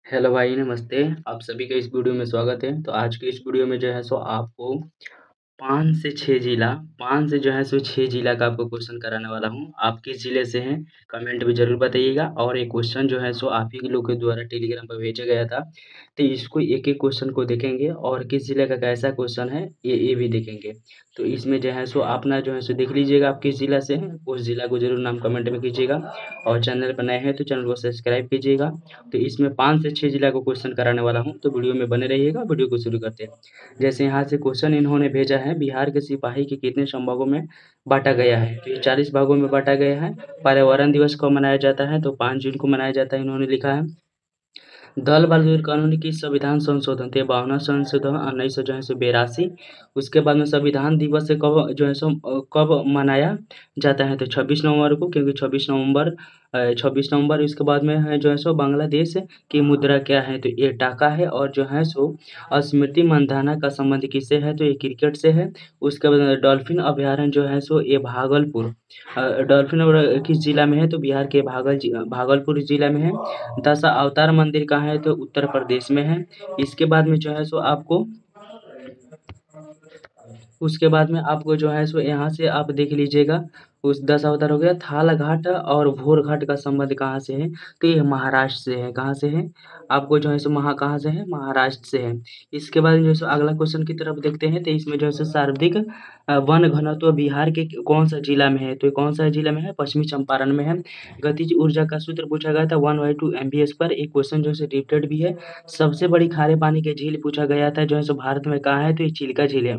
Hello भाई, नमस्ते। आप सभी का इस वीडियो में स्वागत है। तो आज की इस वीडियो में जो है सो आपको 5 से 6 जिला 5 से जो है सो 6 जिला का आपको क्वेश्चन कराने वाला हूँ। आप किस जिले से हैं कमेंट में ज़रूर बताइएगा। और एक क्वेश्चन जो है सो आप ही के लोग के द्वारा टेलीग्राम पर भेजा गया था, तो इसको एक-एक क्वेश्चन को देखेंगे और किस जिले का कैसा क्वेश्चन है ये भी देखेंगे। तो इसमें जो है सो अपना जो है सो देख लीजिएगा आप किस जिला से हैं, उस जिला को ज़रूर नाम कमेंट में कीजिएगा। और चैनल पर नए हैं तो चैनल को सब्सक्राइब कीजिएगा। तो इसमें 5 से 6 जिला को क्वेश्चन कराने वाला हूँ, तो वीडियो में बने रहिएगा। वीडियो को शुरू करते हैं। जैसे यहाँ से क्वेश्चन इन्होंने भेजा है, बिहार के सिपाही के कितने संभागों में बांटा गया है? तो ये 40 भागों में बांटा गया है। पर्यावरण दिवस कब मनाया जाता है? तो 5 जून को मनाया जाता है, इन्होंने लिखा है। दल बहादुर कानून की संविधान संशोधन थे 52 संशोधन 1982। उसके बाद में संविधान दिवस से कब जो है सो कब मनाया जाता है? तो 26 नवंबर को, क्योंकि 26 नवंबर। इसके बाद में है जो है सो बांग्लादेश की मुद्रा क्या है? तो ये टाका है। और जो है सो स्मृति मंधाना का संबंध किससे है? तो ये क्रिकेट से है। उसके बाद में डॉल्फिन अभ्यारण्य जो है सो ये भागलपुर डॉल्फिन और किस जिला में है? तो बिहार के भागलपुर जिला में है। दशा अवतार मंदिर कहाँ है? तो उत्तर प्रदेश में है। इसके बाद में जो है सो आपको उसके बाद में आपको जो है सो यहाँ से आप देख लीजिएगा। उस 10 अवतार हो गया। थाल घाट और भोर घाट का संबंध कहाँ से है? तो ये महाराष्ट्र से है। कहाँ से है? आपको जो है सो कहाँ से है? महाराष्ट्र से है। इसके बाद जो है सो अगला क्वेश्चन की तरफ देखते हैं। तो इसमें जो है सो सर्वाधिक वन घनत्व बिहार के कौन सा जिला में है? तो ये कौन सा जिला में है? पश्चिमी चंपारण में है। गतिज ऊर्जा का सूत्र पूछा गया था 1/2 MPa/। एक क्वेश्चन जो है रिपीटेड भी है। सबसे बड़ी खारे पानी की झील पूछा गया था, जो है सो भारत में कहाँ है? तो ये चिल्का झील है।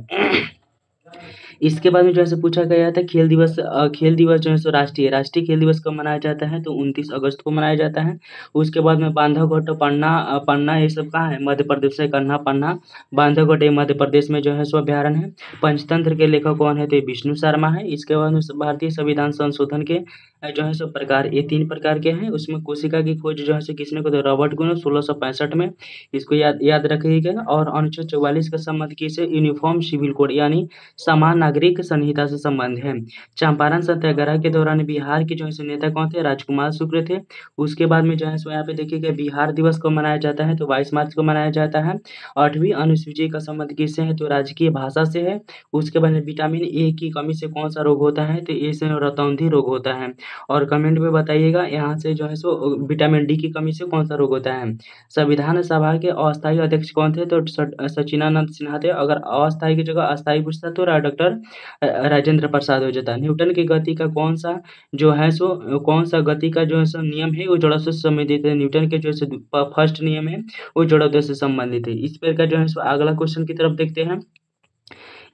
इसके बाद में जो है सो पूछा गया था खेल दिवस जो है सो राष्ट्रीय खेल दिवस कब मनाया जाता है? तो 29 अगस्त को मनाया जाता है। उसके बाद में बांधवगढ़ पन्ना ये सब कहाँ है? मध्य प्रदेश से। कन्हा पन्ना बांधवगढ़ ये मध्य प्रदेश में जो है सो अभ्यारण्य है। पंचतंत्र के लेखक कौन है? तो ये विष्णु शर्मा है। इसके बाद में भारतीय संविधान संशोधन के जो है सो प्रकार ये 3 प्रकार के हैं। उसमें कोशिका की खोज जो है सो किसने को? तो रॉबर्ट को 1665 में। इसको याद रखिएगा। और अनुच्छेद 44 का संबंध किसे? यूनिफॉर्म सिविल कोड यानी समान नागरिक संहिता से संबंध है। चंपारण सत्याग्रह के दौरान बिहार के जो है सो नेता कौन थे? राजकुमार शुक्ल थे। उसके बाद में जो है सो यहाँ पे देखिएगा बिहार दिवस कब मनाया जाता है? तो 22 मार्च को मनाया जाता है। 8वीं अनुसूची का संबंध किससे है? तो राजकीय भाषा से है। उसके बाद में विटामिन ए की कमी से कौन सा रोग होता है? तो ए से रतौंधी रोग होता है। और कमेंट में बताइएगा यहाँ से जो है सो विटामिन डी की कमी से कौन सा रोग होता है? संविधान सभा के अस्थायी अध्यक्ष कौन थे? तो सच्चिदानंद सिन्हा थे। अगर अस्थायी की जगह अस्थायी पूछता तो डॉक्टर राजेंद्र प्रसाद हो जाता। न्यूटन की गति का कौन सा जो है सो कौन सा गति का जो है सो नियम है वो जड़त्व से संबंधित है? न्यूटन के जो है सो फर्स्ट नियम है वो जड़त्व से संबंधित है। इस प्रकार जो है सो अगला क्वेश्चन की तरफ देखते हैं।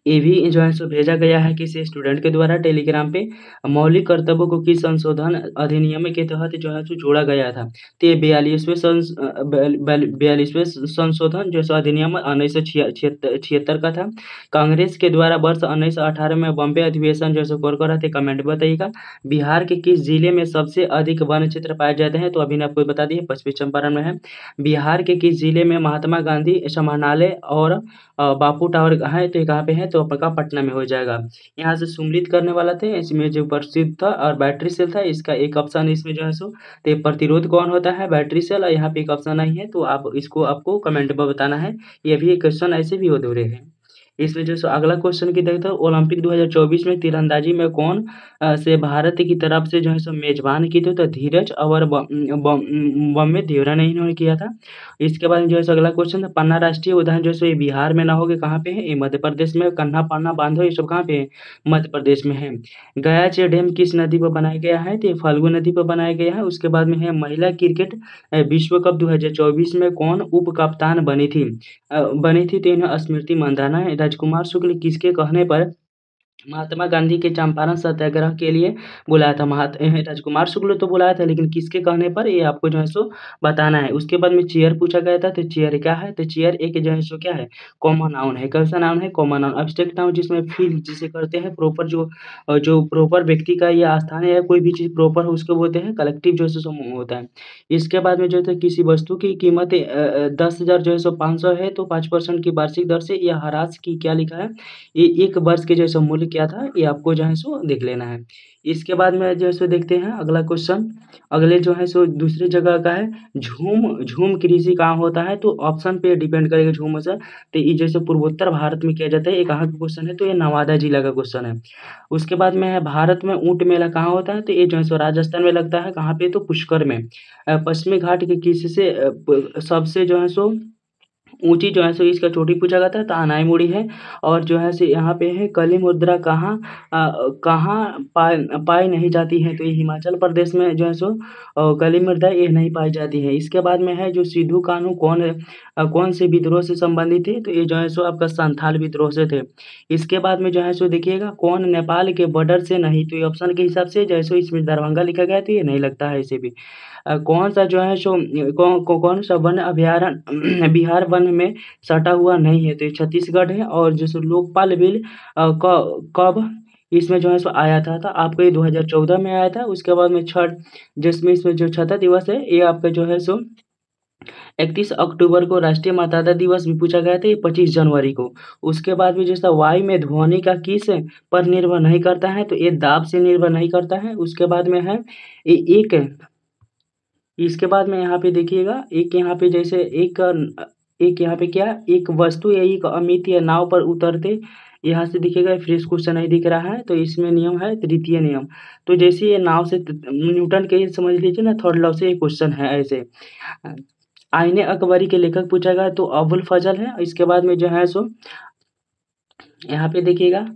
ये भी जो है सो भेजा गया है किसी स्टूडेंट के द्वारा टेलीग्राम पे। मौलिक कर्तव्यों को किस संशोधन अधिनियम के तहत जो है सो जोड़ा गया था? तो ये 42वें संशोधन जो है सो अधिनियम 1976 का था। कांग्रेस के द्वारा वर्ष 1918 में बॉम्बे अधिवेशन जो है सो कौन करा थे? कमेंट बताइएगा। बिहार के किस जिले में सबसे अधिक वन क्षेत्र पाए जाते हैं? तो अभी ने आपको बता दिए पश्चिमी चंपारण में है। बिहार के किस जिले में महात्मा गांधी समाहरणालय और बापू टावर कहाँ है? तो ये कहाँ पे है? तो आपका पटना में हो जाएगा। यहाँ से सुमलित करने वाला थे। इसमें जो प्रसिद्ध था और बैटरी सेल था। इसका एक ऑप्शन इसमें जो है सो तो प्रतिरोध कौन होता है? Battery cell. और यहाँ पे एक ऑप्शन नहीं है, तो आप इसको आपको कमेंट में बताना है। ये भी एक क्वेश्चन ऐसे भी अधूरे हैं। इसमें जो सो अगला क्वेश्चन की देखते हैं। ओलंपिक 2024 में तीरंदाजी में कौन से भारत की तरफ से जो है सो मेजबान की थी? तो धीरज और बम्मे देवरा ने इन्होंने किया था। इसके बाद जो है सो अगला क्वेश्चन पन्ना राष्ट्रीय उद्यान जो है सो ये बिहार में ना होके कहाँ पे है? ये मध्य प्रदेश में। कन्हा पन्ना बांधो ये सब कहाँ पे है? मध्य प्रदेश में है। गया चेक डैम किस नदी पर बनाया गया है? तो ये फाल्गु नदी पर बनाया गया है। उसके बाद में है महिला क्रिकेट विश्व कप 2024 में कौन उप कप्तान बनी थी? तो इन्हें स्मृति मंदाना है। राजकुमार शुक्ल किसके कहने पर महात्मा गांधी के चंपारण सत्याग्रह के लिए बुलाया था? राजकुमार शुक्ल तो बुलाया था, लेकिन किसके कहने पर ये आपको जो है सो बताना है। उसके बाद में चेयर पूछा गया था। तो चेयर क्या है? तो चेयर एक जो है सो क्या है? कॉमन नाउन है। कैसा नाउन है? Common noun. एब्स्ट्रैक्ट नाउन जिसमें फील जिसे करते हैं प्रॉपर जो प्रॉपर व्यक्ति का या स्थान है या कोई भी चीज़ प्रॉपर हो उसको बोलते हैं कलेक्टिव जो है सो समूह होता है। इसके बाद में जो है किसी वस्तु की कीमत 10,000 जो है सो 500 है तो 5% की वार्षिक दर से यह ह्रास की क्या लिखा है? ये 1 वर्ष के जो है सो मूल्य क्या था, ये आपको जो है सो देख लेना है। इसके बाद में जो है सो देखते हैं अगला क्वेश्चन। अगले जो है सो दूसरी जगह का है, झूम कृषि कहाँ होता है, तो ऑप्शन पे डिपेंड करेगा झूम से। तो ये जैसे पूर्वोत्तर भारत में किया जाता है, ये कहाँ का क्वेश्चन है, तो ये नवादा जिला का क्वेश्चन है। उसके बाद में है भारत में ऊँट मेला कहाँ होता है, तो ये जो है सो राजस्थान में लगता है, कहाँ पे, तो पुष्कर में। पश्चिमी घाट के किससे सबसे जो है सो ऊँची जो है सो इसका चोटी पूछा गया था, तो अनाईमुड़ी है। और जो है सो यहाँ पे है कली मुद्रा कहाँ पाई नहीं जाती है, तो ये हिमाचल प्रदेश में जो है सो कली मुद्रा ये नहीं पाई जाती है। इसके बाद में है जो सिद्धू कान्हू कौन से विद्रोह से संबंधित थे, तो ये जो है सो आपका संथाल विद्रोह से थे। इसके बाद में जो है सो देखिएगा कौन नेपाल के बॉर्डर से नहीं, तो ये ऑप्शन के हिसाब से जो है सो इसमें दरभंगा लिखा गया है, तो ये नहीं लगता है इसे भी। कौन सा जो है सो कौन सा वन अभयारण्य बिहार वन में सटा हुआ नहीं है, तो ये छत्तीसगढ़ है। और जो सो लोकपाल बिल कब इसमें जो है सो आया था, तो आपको ये 2014 में आया था। उसके बाद में छठ, जिसमें इसमें जो छठा दिवस है, ये आपका जो है सो 31 अक्टूबर को राष्ट्रीय मतदाता दिवस भी पूछा गया था, ये 25 जनवरी को। उसके बाद भी जैसा वायु में ध्वनि का किस पर निर्भर नहीं करता है, तो ये दाब से निर्भर नहीं करता है। उसके बाद में है एक इसके बाद में यहाँ पे देखिएगा एक यहाँ पे जैसे एक यहाँ पे क्या एक वस्तु या एक अमितीय नाव पर उतरते, यहाँ से दिखेगा फ्रेश क्वेश्चन नहीं दिख रहा है, तो इसमें नियम है तृतीय नियम। तो जैसे ये नाव से न्यूटन के समझ लीजिए ना, थर्ड लॉ से ये क्वेश्चन है ऐसे। आईने अकबरी के लेखक पूछा गया, तो अबुल फजल है। इसके बाद में जो है सो यहाँ पे देखिएगा,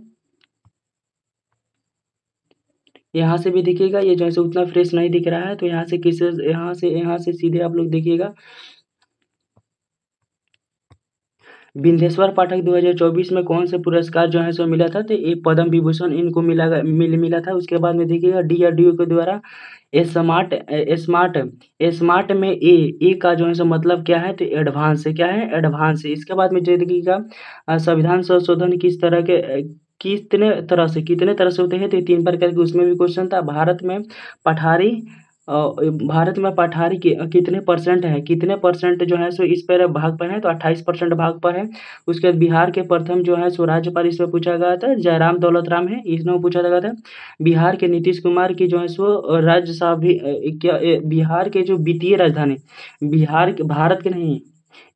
यहाँ से भी देखिएगा ये जो है सो उतना फ्रेश नहीं दिख रहा है, तो यहाँ से यहाँ से सीधे आप लोग देखिएगा विंध्येश्वर पाठक 2024 में कौन से पुरस्कार जो है सो मिला था, तो ये पद्म विभूषण इनको मिला था। उसके बाद में देखिएगा DRDO के द्वारा स्मार्ट स्मार्ट स्मार्ट में ए का जो है सो मतलब क्या है, तो एडवांस से क्या है, एडवांस है। इसके बाद में जो देखिएगा संविधान संशोधन कितने तरह से होते हैं, तो ये 3 प्रकार के उसमें भी क्वेश्चन था। पठारी भारत में पठारी कितने परसेंट है, कितने परसेंट जो है सो इस पर भाग पर है, तो 28% भाग पर है। उसके बाद बिहार के प्रथम जो है सो राज्यपाल इसमें पूछा गया था, जयराम दौलत राम है, इसमें पूछा गया था। बिहार के नीतीश कुमार की जो है सो राज्यसभा बिहार के जो वित्तीय राजधानी भारत के नहीं,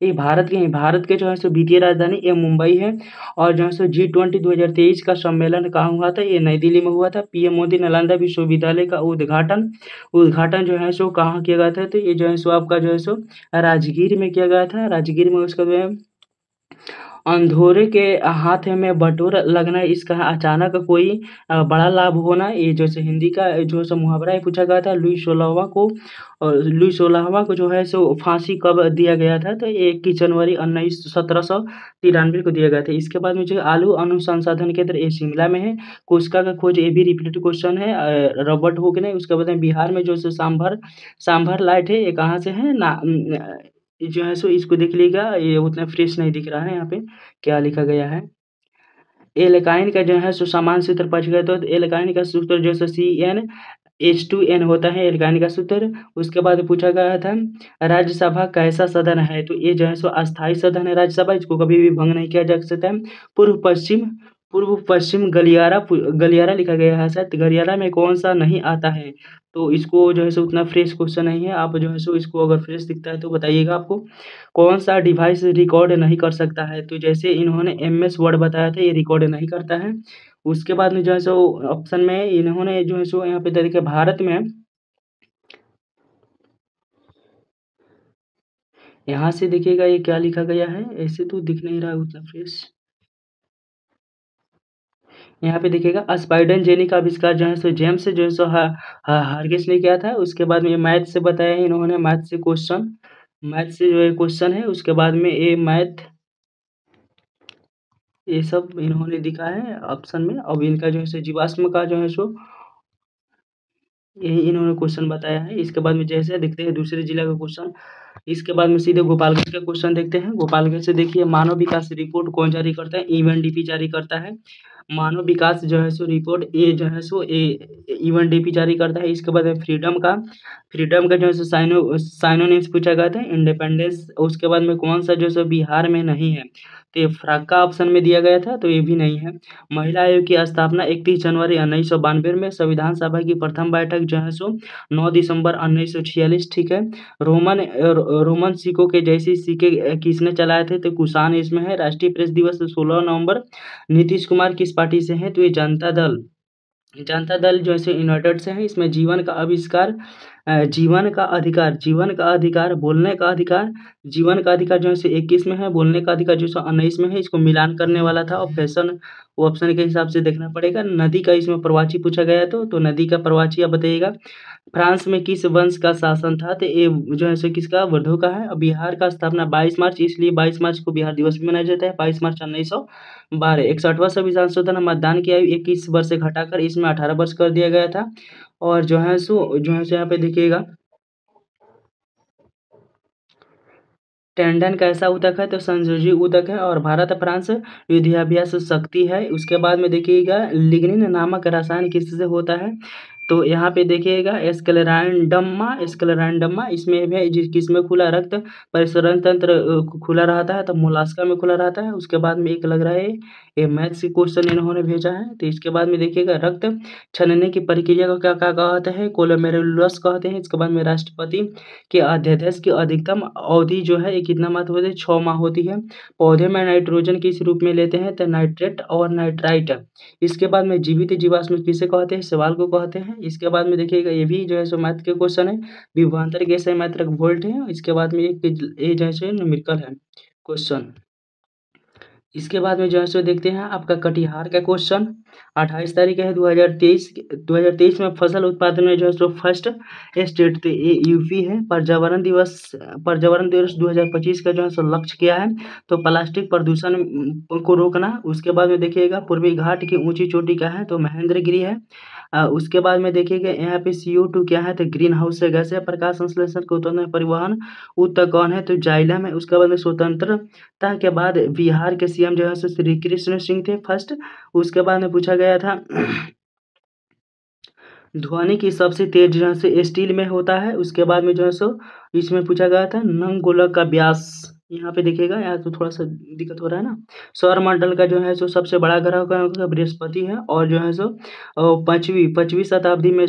ये भारत के जो है सो वित्तीय राजधानी ये मुंबई है। और जो है सो G20 2023 का सम्मेलन कहाँ हुआ था, ये नई दिल्ली में हुआ था। PM मोदी नालंदा विश्वविद्यालय का उद्घाटन जो है सो कहाँ किया गया था, तो ये जो है सो आपका जो है सो राजगीर में किया गया था। राजगीर में उसका जो है अंधोरे के हाथ में बटोर लगना, इसका अचानक कोई बड़ा लाभ होना, ये जैसे हिंदी का जो सो मुहावरा है पूछा गया था। लुई 16वां को जो है सो फांसी कब दिया गया था, तो ये 21 जनवरी 1793 को दिया गया था। इसके बाद में जो आलू अनुसंधान केंद्र ये शिमला में है। कोशिका का खोज ये भी रिपीटेड क्वेश्चन है, रॉबर्ट हुक ने। उसके बाद में बिहार में जो सो सांभर लाइट है, ये कहाँ से है ना, जो है सो इसको देख लीजिएगा, ये उतना फ्रेश नहीं दिख रहा है, यहाँ पे क्या लिखा गया है। एल्काइन का जो है सो समान सूत्र पूछ गया, तो एल्काइन का सूत्र जो है CnH2n होता है एल्काइन का सूत्र। उसके बाद पूछा गया था राज्यसभा कैसा सदन है, तो ये जो है सो अस्थायी सदन है राज्यसभा, इसको कभी भी भंग नहीं किया जा सकता है। पूर्व पश्चिम गलियारा लिखा गया है, शायद गलियारा में कौन सा नहीं आता है, तो इसको जो है सो उतना फ्रेश क्वेश्चन नहीं है। आप जो है सो इसको अगर फ्रेश दिखता है तो बताइएगा आपको। कौन सा डिवाइस रिकॉर्ड नहीं कर सकता है, तो जैसे इन्होंने MS वर्ड बताया था, ये रिकॉर्ड नहीं करता है। उसके बाद में जो है सो ऑप्शन में इन्होंने जो है सो यहाँ पे देखिए भारत में यहाँ से देखिएगा ये क्या लिखा गया है, ऐसे तो दिख नहीं रहा है उतना फ्रेश। यहाँ पे देखिएगा स्पाइडन जेनी का आविष्कार जो है सो जेम्स जो है सो हार्गेस ने किया था। उसके बाद में मैथ से बताया है इन्होंने, मैथ से जो है क्वेश्चन है। उसके बाद में ये सब इन्होंने दिखा है ऑप्शन में। अब इनका जो है सो जीवाश्म का जो है सो यही इन्होंने क्वेश्चन बताया है। इसके बाद में जैसे देखते हैं दूसरे जिला का क्वेश्चन। इसके बाद में सीधे गोपालगंज का क्वेश्चन देखते हैं। गोपालगंज से देखिए मानव विकास रिपोर्ट कौन जारी करता है, UNDP जारी करता है। मानव विकास जो है सो रिपोर्ट ये जो है सो UNDP जारी करता है। इसके बाद फ्रीडम का जो है सो साइनोनिम्स पूछा गया था, इंडिपेंडेंस। उसके बाद में कौन सा जो है सो बिहार में नहीं है, तो ये फ्राक्का ऑप्शन में दिया गया था, तो ये भी नहीं है। महिला आयोग की स्थापना 31 जनवरी 1992 में, संविधान सभा की प्रथम बैठक जो है सो 9 दिसंबर 1946, ठीक है। रोमन सिक्कों के जैसे सिक्के किसने चलाए थे, तो कुषाण इसमें है। राष्ट्रीय प्रेस दिवस 16 नवंबर। नीतीश कुमार किस पार्टी से हैं, तो ये जनता दल जो है यूनाइटेड से है। इसमें जीवन का आविष्कार, जीवन का अधिकार, बोलने का अधिकार, जीवन का अधिकार जो है 21 में है, बोलने का अधिकार जो है 19 में है। इसको मिलान करने वाला था, और फैशन ऑप्शन के हिसाब से देखना पड़ेगा। नदी का इसमें प्रवाची पूछा गया तो नदी का प्रवाची आप बताइएगा। फ्रांस में किस वंश का शासन था, तो ये जो है किसका, वुद्धों का है। और बिहार का स्थापना 22 मार्च, इसलिए 22 मार्च को बिहार दिवस भी मनाया जाता है, 22 मार्च 1912। 61वां संविधान संशोधन, मतदान की आयु 21 वर्ष से घटाकर इसमें 18 वर्ष कर दिया गया था। और जो है यहाँ पे देखिएगा, टेंडन कैसा उदक है, तो संयोजी उदक है। और भारत फ्रांस युद्धाभ्यास शक्ति है। उसके बाद में देखिएगा, लिग्निन नामक रसायन किससे होता है, तो यहाँ पे देखिएगा स्क्लेरैंडमा इसमें भी किसमें खुला रक्त परिसरण तंत्र खुला रहता है, तो मोलास्का में खुला रहता है। उसके बाद में एक लग रहा है ये मैथ्स की क्वेश्चन इन्होंने भेजा है। तो इसके बाद में देखिएगा, रक्त छनने की प्रक्रिया को क्या क्या कहते हैं, कोलोमेरुलस कहते हैं। इसके बाद में राष्ट्रपति के अध्यादेश की अधिकतम अवधि जो है ये कितना माह होती है, 6 माह होती है। पौधे में नाइट्रोजन किस रूप में लेते हैं, तो नाइट्रेट और नाइट्राइट। इसके बाद में जीवित जीवाश्म किसे कहते हैं, सवाल को कहते हैं। इसके बाद में देखिएगा, ये भी जो है सो मैथ के क्वेश्चन है। विभवांतर गैस है, मात्रक वोल्ट है। इसके बाद में एक ये जो है न्यूमेरिकल है क्वेश्चन। इसके बाद में जो है सो देखते हैं आपका कटिहार का क्वेश्चन। 28 तारीख है 2023 में फसल उत्पादन में जो है सो फर्स्ट स्टेट तो ये यूपी है। पर्यावरण दिवस 2025 का जो है सो लक्ष्य क्या है, तो प्लास्टिक प्रदूषण को रोकना। उसके बाद में देखिएगा, पूर्वी घाट की ऊंची चोटी क्या है, तो महेंद्रगिरी है। उसके बाद में देखिएगा, यहाँ पे CO2 क्या है, तो ग्रीन हाउस से गैस है। प्रकाश संश्लेषण को उत्पन्न परिवहन उत्तर कौन है, तो जाइलम है। उसके बाद में स्वतंत्रता के बाद बिहार के CM जो है सो श्री कृष्ण सिंह थे फर्स्ट। उसके बाद में पूछा गया था ध्वनि की सबसे तेज जो है सो स्टील में होता है। उसके बाद में जो है सो इसमें पूछा गया था नंग गोलक का व्यास। यहाँ पे देखिएगा, यहाँ तो थोड़ा सा दिक्कत हो रहा है ना। सौर मंडल का जो है सो सबसे बड़ा ग्रह कौन है, बृहस्पति है। और जो है सो पाँचवीं शताब्दी में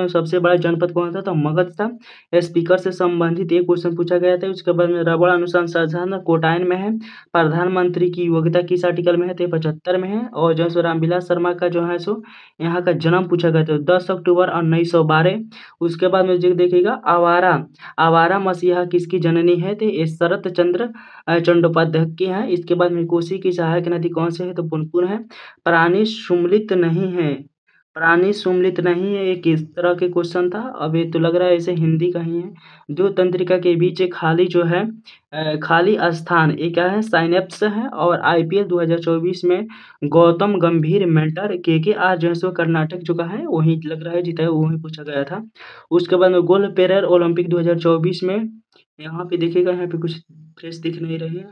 सबसे बड़ा जनपद कौन था, तो मगध था। स्पीकर से संबंधित एक क्वेश्चन पूछा गया था। उसके बाद में रबड़ अनुसंधान कोटाइन में है। प्रधानमंत्री की योग्यता किस आर्टिकल में है, तो 75 में है। और जो है सो रामविलास शर्मा का जो है सो यहाँ का जन्म पूछा गया था 10 अक्टूबर 1912। उसके बाद में जो देखिएगा, आवारा मसीहा किसकी जननी है, तो ये शरत चंद्र चट्टोपाध्याय की है। इसके बाद में कोसी की सहायक नदी कौन से है, तो पुनपुन है। प्राणी सुमलित नहीं है, ये किस तरह के क्वेश्चन था। अब ये तो लग रहा है ऐसे हिंदी का ही है। दो तंत्रिका के बीच एक खाली जो है खाली स्थान, ये क्या है, साइनेप्स है। और IPL 2024 में गौतम गंभीर मेंटर KKR जो है सो कर्नाटक जो का है वही लग रहा है जीता है, वही पूछा गया था। उसके बाद में गोल्ड पेरर ओलंपिक 2024 में, यहाँ पे देखिएगा, यहाँ पे कुछ फ्रेश दिख नहीं रही है।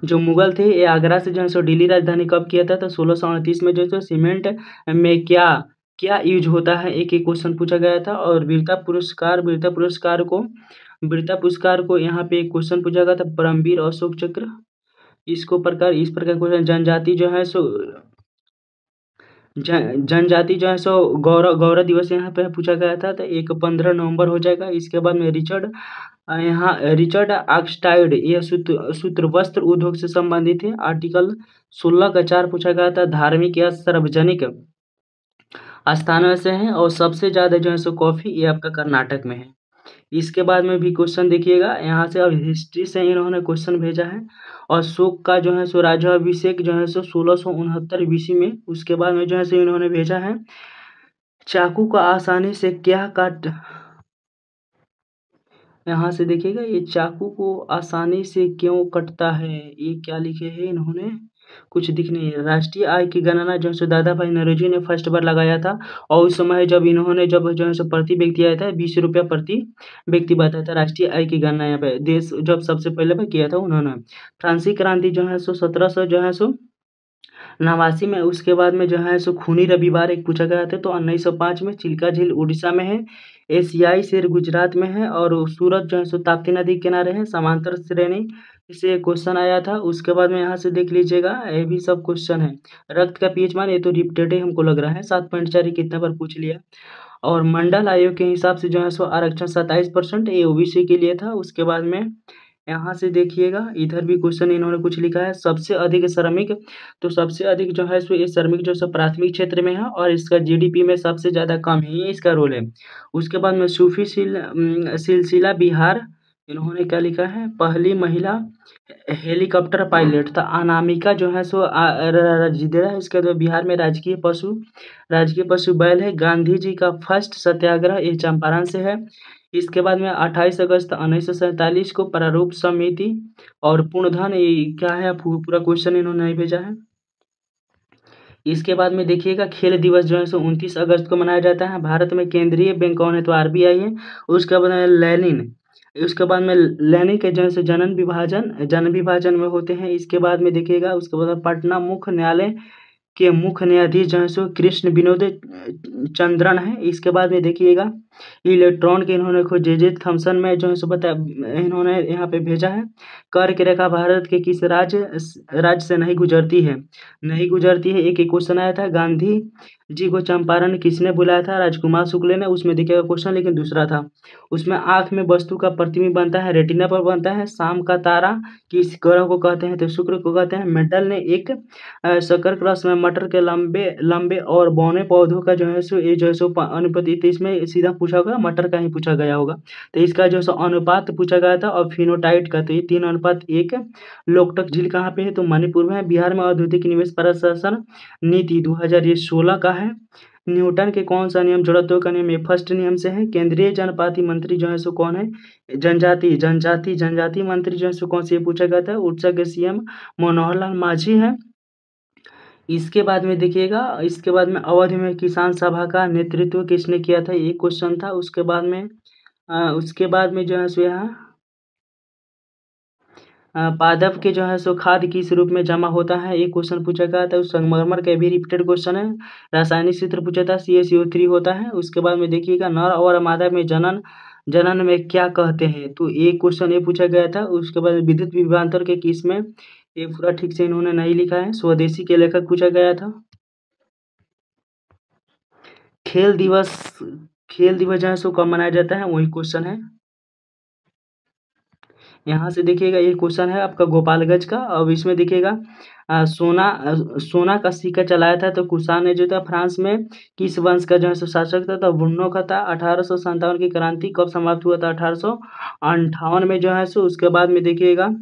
जो मुगल थे ये आगरा से जो है सो दिल्ली राजधानी कब किया था, तो 1638 में जो है सो सीमेंट में क्या क्या यूज होता है, एक एक क्वेश्चन पूछा गया था। और वीरता पुरस्कार को यहाँ पे एक क्वेश्चन पूछा गया था, परमवीर अशोक चक्र। इस प्रकार क्वेश्चन जनजाति जो है सो गौरव दिवस यहाँ पे पूछा गया था, तो एक 15 नवंबर हो जाएगा। इसके बाद में रिचर्ड ऑक्सटाइड ये सूत्र वस्त्र उद्योग से संबंधित है। आर्टिकल 16 का 4 पूछा गया था। धार्मिक या सार्वजनिक स्थानों से है। और सबसे ज्यादा जो है सो कॉफी ये आपका कर्नाटक में है। इसके बाद में भी क्वेश्चन देखिएगा, यहाँ से अब हिस्ट्री से इन्होंने क्वेश्चन भेजा है। अशोक का जो है सो राज्याभिषेक जो है सो 1669 BC में। उसके बाद में जो है सो इन्होंने भेजा है, चाकू का आसानी से क्या काट, यहाँ से देखिएगा, ये चाकू को आसानी से क्यों कटता है, ये क्या लिखे हैं इन्होंने, कुछ दिख नहीं है। राष्ट्रीय आय की गणना जो है सो दादा भाई नौरोजी ने फर्स्ट बार लगाया था। और उस समय जब इन्होंने जब जो है सो प्रति व्यक्ति आया था 20 रुपया प्रति व्यक्ति बताया था। राष्ट्रीय आय की गणना यहाँ पे देश जब सबसे पहले पे किया था उन्होंने। फ्रांसीसी क्रांति जो है सो 1700 जो है सो 89 में। उसके बाद में जो है सो खूनी रविवार एक पूछा गया था, तो 1905 में। चिल्का झील उड़ीसा में है। एशियाई शेर गुजरात में है। और सूरत जो है सो ताप्ती नदी के किनारे है। समांतर श्रेणी से क्वेश्चन आया था। उसके बाद में यहाँ से देख लीजिएगा, ये भी सब क्वेश्चन है। रक्त का पीएच मान, ये तो रिपीटेड हमको लग रहा है, 7.4 कितना बार पूछ लिया। और मंडल आयोग के हिसाब से जो है सो आरक्षण 27%, ये ओबीसी के लिए था। उसके बाद में यहाँ से देखिएगा, इधर भी क्वेश्चन इन्होंने कुछ लिखा है। सबसे अधिक श्रमिक, तो सबसे अधिक जो है सो ये श्रमिक जो है प्राथमिक क्षेत्र में है, और इसका जीडीपी में सबसे ज़्यादा कम है, ये इसका रोल है। उसके बाद में सूफी सिलसिला बिहार, इन्होंने क्या लिखा है, पहली महिला हेलीकॉप्टर पायलट था अनामिका जो है सो रजिंद्रा है। इसके बाद बिहार में राजकीय पशु बैल है। गांधी जी का फर्स्ट सत्याग्रह ये चंपारण से है। इसके बाद में 28 अगस्त 1947 को प्रारूप समिति और पूर्णधन, ये क्या है, पूरा क्वेश्चन इन्होंने नहीं भेजा है। इसके बाद में देखिएगा, खेल दिवस जो है सो 29 अगस्त को मनाया जाता है। भारत में केंद्रीय बैंक कौन है, तो आरबीआई है। उसके बाद में लेनिन, उसके बाद में लेनिन के जो है सो जन विभाजन में होते हैं। इसके बाद में देखिएगा, उसके बाद में पटना मुख्य न्यायालय के मुख्य न्यायाधीश जो है सो कृष्ण विनोद चंद्रन है। इसके बाद में देखिएगा, इलेक्ट्रॉन के इन्होंने खोज जे थॉमसन में जो है सो इन्होंने यहाँ पे भेजा है। कर्क की रेखा भारत के किस राज्य से नहीं गुजरती है, एक क्वेश्चन आया था। गांधी जी को चंपारण किसने बुलाया था, राजकुमार शुक्ल ने। उसमें देखिएगा क्वेश्चन, लेकिन दूसरा था। उसमें आंख में वस्तु का प्रतिबिंब बनता है, रेटिना पर बनता है। शाम का तारा किस ग्रह को कहते हैं, तो शुक्र को कहते हैं। मेंडल ने एक शक्कर क्रॉस में मटर के लंबे और बौने पौधों का जो है सो ये जो है सो अनुपात, तो इसमें सीधा पूछा होगा, मटर का ही पूछा गया होगा। तो इसका जो है सो अनुपात पूछा गया था, और फिनोटाइट का, तो ये 3:1। लोकटक झील कहाँ पे है, तो मणिपुर में है। बिहार में औद्योगिक निवेश प्रशासन नीति 2016 का है। न्यूटन के कौन सा नियम जड़त्व का नियम, ये फर्स्ट नियम से है। केंद्रीय जनपाति मंत्री जो है सो कौन है, जनजाति मंत्री जो है सो कौन से, ये पूछा गया था। उड़ीसा के सीएम मनोहर लाल मांझी है। इसके बाद में देखिएगा, इसके बाद में अवध में किसान सभा का नेतृत्व किसने किया था, ये क्वेश्चन था। उसके बाद में जो है सो यहाँ पादप के जो है सो खाद किस रूप में जमा होता है, एक क्वेश्चन पूछा गया था। संगमरमर का भी रिपीटेड क्वेश्चन है। रासायनिक सूत्र पूछा था, CaCO3 होता है। उसके बाद में देखिएगा, नर और मादा में जनन में क्या कहते हैं, तो एक क्वेश्चन ये पूछा गया था। उसके बाद विद्युत विभवांतर के किस में, ये पूरा ठीक से इन्होंने नहीं लिखा है। स्वदेशी के लेखक पूछा गया था। खेल दिवस जो है सो कब मनाया जाता है, वही क्वेश्चन है। यहाँ से देखिएगा, ये क्वेश्चन है आपका गोपालगंज का। अब इसमें देखिएगा, सोना का सिक्का चलाया था, तो कुषाण ने जो था। फ्रांस में किस वंश का जो है सो शासक था, तो बुर्नो का था। 1857 की क्रांति कब समाप्त हुआ था, 1858 में जो है सो। उसके बाद में देखिएगा,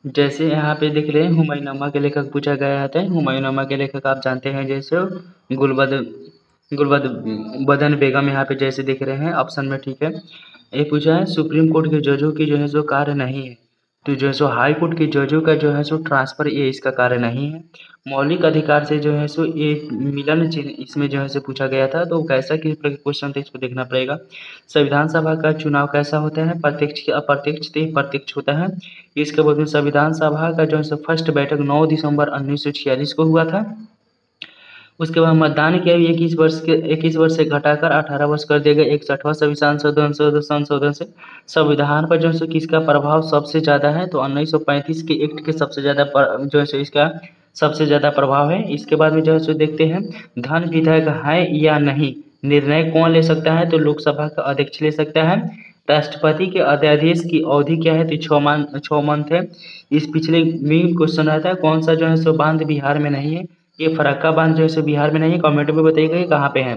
जैसे यहाँ पे देख रहे हैं, हुमायूं के लेखक पूछा गया था। हुमायूं के लेखक आप जानते हैं, जैसे गुलबद बदन बेगम, यहाँ पे जैसे देख रहे हैं ऑप्शन में, ठीक है। ये पूछा है, सुप्रीम कोर्ट के जजों की जो है सो कार्य नहीं है, तो जो है सो हाई कोर्ट के जजों का जो है सो ट्रांसफर, ये इसका कार्य नहीं है। मौलिक अधिकार से जो है सो ये मिलन चिन्ह, इसमें जो है सो पूछा गया था, तो कैसा कि क्वेश्चन था, इसको देखना पड़ेगा। संविधान सभा का चुनाव कैसा होता है, प्रत्यक्ष या अप्रत्यक्ष, तो प्रत्यक्ष होता है। इसके बाद में संविधान सभा का जो है सो फर्स्ट बैठक 9 दिसंबर 1946 को हुआ था। उसके बाद मतदान की आयु 21 वर्ष से घटाकर 18 वर्ष कर दिया गया। 61वां संशोधन से संविधान पर जो है सो किसका प्रभाव सबसे ज़्यादा है, तो 1935 के एक्ट के सबसे ज़्यादा जो है सो इसका सबसे ज़्यादा प्रभाव है। इसके बाद में जो है सो देखते हैं, धन विधायक है या नहीं, निर्णय कौन ले सकता है, तो लोकसभा का अध्यक्ष ले सकता है। राष्ट्रपति के अध्यादेश की अवधि क्या है, तो 6 मंथ है। इस पिछले मेन क्वेश्चन आता है, कौन सा जो है सो बांध बिहार में नहीं है, ये फरक्का बांध जो है सो बिहार में नहीं है। कमेंट में बताइएगा ये कहाँ पे है।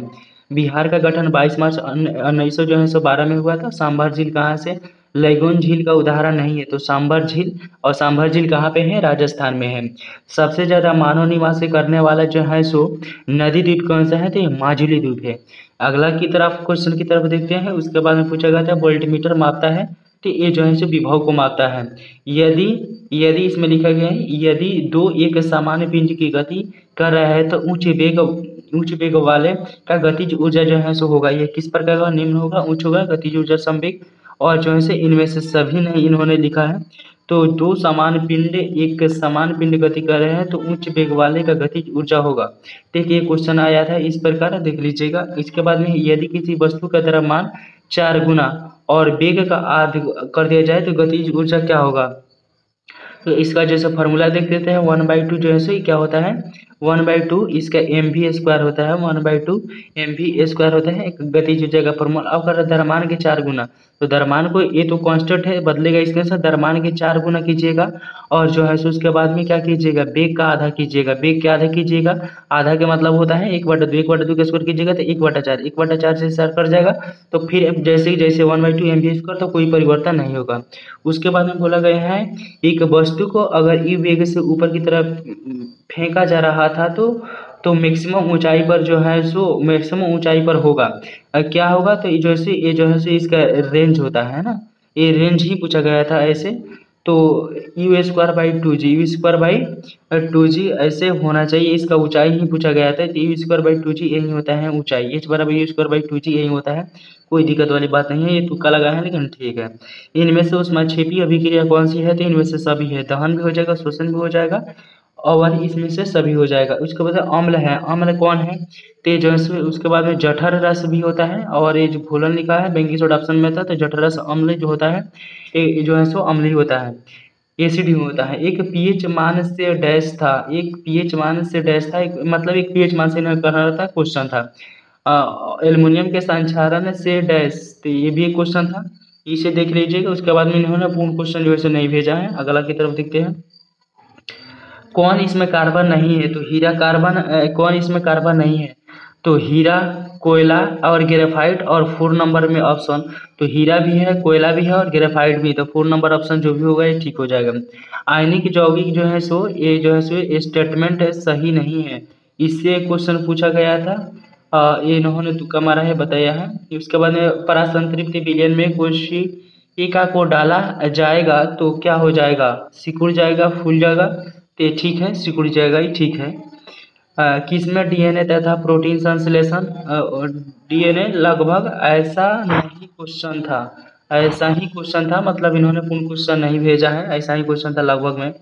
बिहार का गठन 22 मार्च 1912 में हुआ था। सांभर झील कहाँ से, लैगून झील का उदाहरण नहीं है, तो सांभर झील, और सांभर झील कहाँ पे है, राजस्थान में है। सबसे ज़्यादा मानव निवास करने वाला जो है सो नदी द्वीप कौन सा है, तो ये माजुली द्वीप है। अगला की तरफ क्वेश्चन की तरफ देखते हैं। उसके बाद में पूछा गया था, वोल्टमीटर मापता है, तो ये जो है सो विभव को मापता है। यदि इसमें लिखा गया है, यदि दो एक सामान्य पिंड की गति कर रहा है, तो उच्च वेग वाले का गतिज ऊर्जा जो है सो होगा, ये किस प्रकार का निम्न होगा, उच्च होगा, गतिज ऊर्जा संवेग, और जो है से इनमें से सभी नहीं इन्होंने लिखा है। तो दो समान पिंड एक समान पिंड गति कर रहे हैं तो उच्च वेग वाले का गतिज ऊर्जा होगा। ठीक, ये क्वेश्चन आया था इस प्रकार, देख लीजिएगा। इसके बाद में यदि किसी वस्तु का द्रव्यमान 4 गुना और वेग का आधा कर दिया जाए तो गतिज ऊर्जा क्या होगा। तो इसका जैसे फार्मूला देख लेते हैं, 1/2 जो है सो क्या होता है, 1/2 इसका mv² होता है, 1/2 mv² होता है एक गतिज ऊर्जा का फॉर्मूला। अब कर द्रव्यमान के 4 गुना, तो द्रव्यमान को ये तो कांस्टेंट है बदलेगा, इसके साथ द्रव्यमान के 4 गुना कीजिएगा और जो है सो उसके बाद में क्या कीजिएगा, वेग का आधा कीजिएगा। वेग के आधा कीजिएगा, आधा के मतलब होता है 1/2, 1/2 का स्क्वायर कीजिएगा तो 1/4, 1/4 से 4 कट जाएगा। तो फिर जैसे जैसे 1/2 mv² तो कोई परिवर्तन नहीं होगा। उसके बाद में बोला गया है एक वस्तु को अगर ई वेग से ऊपर की तरफ फेंका जा रहा था तो मैक्सिमम ऊंचाई पर जो है सो मैक्सिमम ऊंचाई पर होगा। क्या होगा, तो ये जो है सो इसका रेंज होता है ना, ये रेंज ही पूछा गया था ऐसे। तो u²/2g ऐसे होना चाहिए, इसका ऊंचाई ही पूछा गया था। तो u²/2g यही होता है ऊंचाई, h/u²/2g यही होता है। कोई दिक्कत वाली बात नहीं है, ये तुक्का लगा है लेकिन ठीक है। इनमें से ऊष्माक्षेपी अभिक्रिया कौन सी है, तो इनमें से सभी है, दहन भी हो जाएगा, शोषण भी हो जाएगा और इसमें से सभी हो जाएगा। उसके बाद अम्ल है, अम्ल कौन है, तो जो है उसके बाद में जठर रस भी होता है और ये जो घोलन लिखा है बेंकी सोडा ऑप्शन में था, तो जठर रस अम्ल जो होता है ये जो है सो अम्लीय होता है, एसिड ही होता है। एक पीएच मान से डैश था, एक पीएच मान से डैश था, एक मतलब एक पीएच मान से कर रहा था, क्वेश्चन था। एल्युमिनियम के संक्षारण से डैश, तो ये भी एक क्वेश्चन था, इसे देख लीजिएगा। उसके बाद में इन्होंने पूर्ण क्वेश्चन जो है नहीं भेजा है, अगला की तरफ देखते हैं। कौन इसमें कार्बन नहीं है, तो हीरा कार्बन, कौन इसमें कार्बन नहीं है, तो हीरा, कोयला और ग्रेफाइट, और 4 नंबर में ऑप्शन, तो हीरा भी है, कोयला भी है और ग्रेफाइट भी, तो 4 नंबर ऑप्शन जो भी होगा ये ठीक हो जाएगा। आयनिक यौगिक जो है सो ये जो है सो स्टेटमेंट सही नहीं है, इससे क्वेश्चन पूछा गया था। ये इन्होंने तुक्का मारा है, बताया है। उसके बाद में परासंतृप्त विलयन में कोशिका को डाला जाएगा तो क्या हो जाएगा, सिकुड़ जाएगा, फूल जाएगा, तो ठीक है, सिकुड़ जाएगा ही ठीक है। किसमें डीएनए तथा प्रोटीन संश्लेषण, डीएनए लगभग ऐसा नहीं क्वेश्चन था, ऐसा ही क्वेश्चन था, मतलब इन्होंने पूर्ण क्वेश्चन नहीं भेजा है, ऐसा ही क्वेश्चन था लगभग में।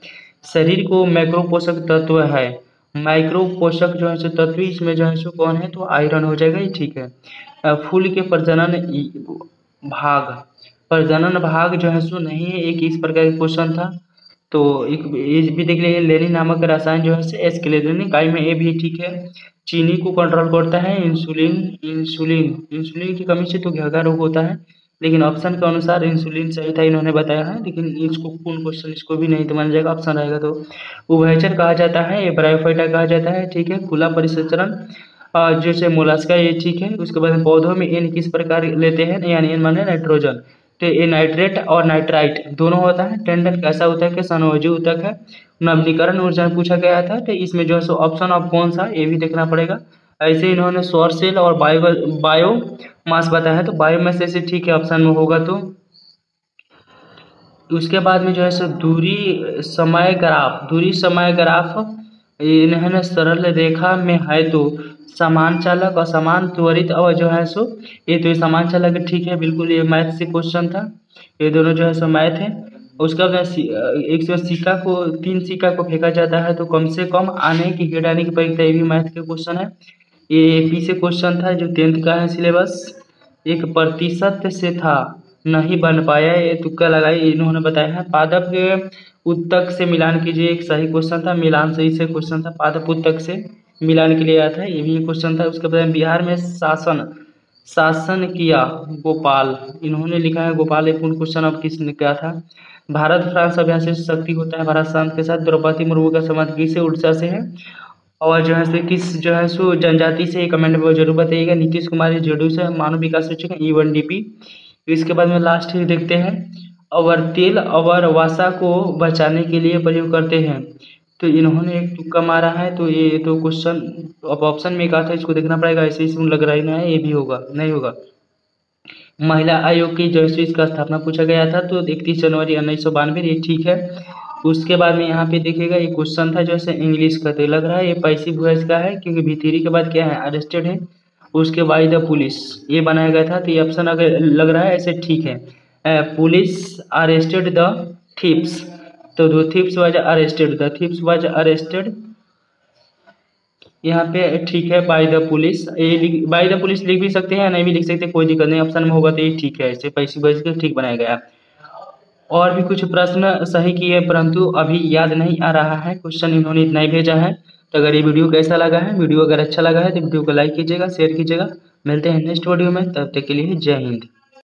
शरीर को मैक्रो पोषक तत्व है, माइक्रो पोषक जो है सो तत्व इसमें जो है सो कौन है, तो आयरन हो जाएगा ये ठीक है। फूल के भाग प्रजनन भाग जो है सो नहीं है, एक इस प्रकार का क्वेश्चन था। तो एक ये भी देख लीजिए, लेनिन नामक रसायन जो है एस्केलेटोनिक गाय में, ये भी ठीक है। चीनी को कंट्रोल करता है इंसुलिन, इंसुलिन की कमी से तो घेगा रोग होता है, लेकिन ऑप्शन के अनुसार इंसुलिन सही था, इन्होंने बताया है, लेकिन इसको पूर्ण क्वेश्चन इसको भी नहीं तो माना जाएगा, ऑप्शन रहेगा। तो उभयचर कहा जाता है, ये ब्रायोफाइटा कहा जाता है, ठीक है। खुला परिसंचरण जैसे मोलास्का, ये ठीक है। उसके बाद पौधों में एन किस प्रकार लेते हैं, यानी एन माने नाइट्रोजन, तो ये नाइट्रेट और नाइट्राइट दोनों होता है। टेंडन कैसा ऊतक है, सनोजी ऊतक है। नवीनीकरण ऊर्जा पूछा गया था, तो इसमें जो है सो ऑप्शन ऑफ कौन सा, ये भी देखना पड़ेगा। ऐसे इन्होंने सौर सेल और बायो मास बताया है, तो बायो मास से ठीक है, ऑप्शन में होगा। तो उसके बाद में जो है सो दूरी समय ग्राफ इन्होंने सरल रेखा में है, तो समान चालक और समान त्वरित और जो है सो ये तो ये समान चालक ठीक है, बिल्कुल ये मैथ से क्वेश्चन था, ये दोनों जो है सो मैथ है। उसका बाद एक से सिक्का को 3 सिक्का को फेंका जाता है तो कम से कम आने की हेड आने की परीक्षा, ये भी मैथ के क्वेश्चन है। ये एपी से क्वेश्चन था जो 10th का है सिलेबस। 1% से था, नहीं बन पाया, ये तुक्का लगाई, इन्होंने बताया है। पादप के उत्तक से मिलान कीजिए, एक सही क्वेश्चन था, मिलान सही से क्वेश्चन था, पादप उत्तक से मिलान के लिए आया था, ये भी क्वेश्चन था। उसके बाद बिहार में शासन किया गोपाल, इन्होंने लिखा है गोपाल, ये पूर्ण क्वेश्चन अब किसने किया था। भारत फ्रांस अभ्यास से शक्ति होता है, भारत शांत के साथ द्रौपदी मुर्मू का संबंध किससे, उड़ीसा से है। और जो है सो किस जो है सो जनजाति से, कमेंट में जरूर बताइएगा। नीतीश कुमार जेडीयू से, मानव विकास सूचक E1DP। इसके बाद में लास्ट ही देखते हैं, अवर तेल अवर वसा को बचाने के लिए प्रयोग करते हैं, तो इन्होंने एक तुक्का मारा है, तो ये तो क्वेश्चन अब ऑप्शन में कहा था, इसको देखना पड़ेगा, ऐसे इसमें लग रहा ही ना है, ये भी होगा नहीं होगा। महिला आयोग की जो है इसका स्थापना पूछा गया था, तो 31 जनवरी 1992, ये ठीक है। उसके बाद में यहाँ पे देखिएगा ये क्वेश्चन था जो ऐसे इंग्लिश का, तो लग रहा है ये पैसिव वॉइस का है, क्योंकि भी3 के बाद क्या है, अरेस्टेड है। उसके बाद द पुलिस ये बनाया गया था, तो ये ऑप्शन अगर लग रहा है ऐसे ठीक है। पुलिस अरेस्टेड द थीप्स, तो the thieves was arrested, the thieves was arrested यहाँ पे ठीक है। बाय द पुलिस, ये बाय द पुलिस लिख भी सकते हैं या नहीं भी लिख सकते, कोई दिक्कत नहीं, ऑप्शन में होगा तो ये ठीक है, ऐसे पैसिव वॉइस के ठीक बनाया गया। और भी कुछ प्रश्न सही किए, परंतु अभी याद नहीं आ रहा है, क्वेश्चन इन्होंने इतना ही भेजा है। तो अगर ये वीडियो कैसा लगा है, वीडियो अगर अच्छा लगा है तो वीडियो को लाइक कीजिएगा, शेयर कीजिएगा। मिलते हैं नेक्स्ट वीडियो में, तब तक के लिए जय हिंद।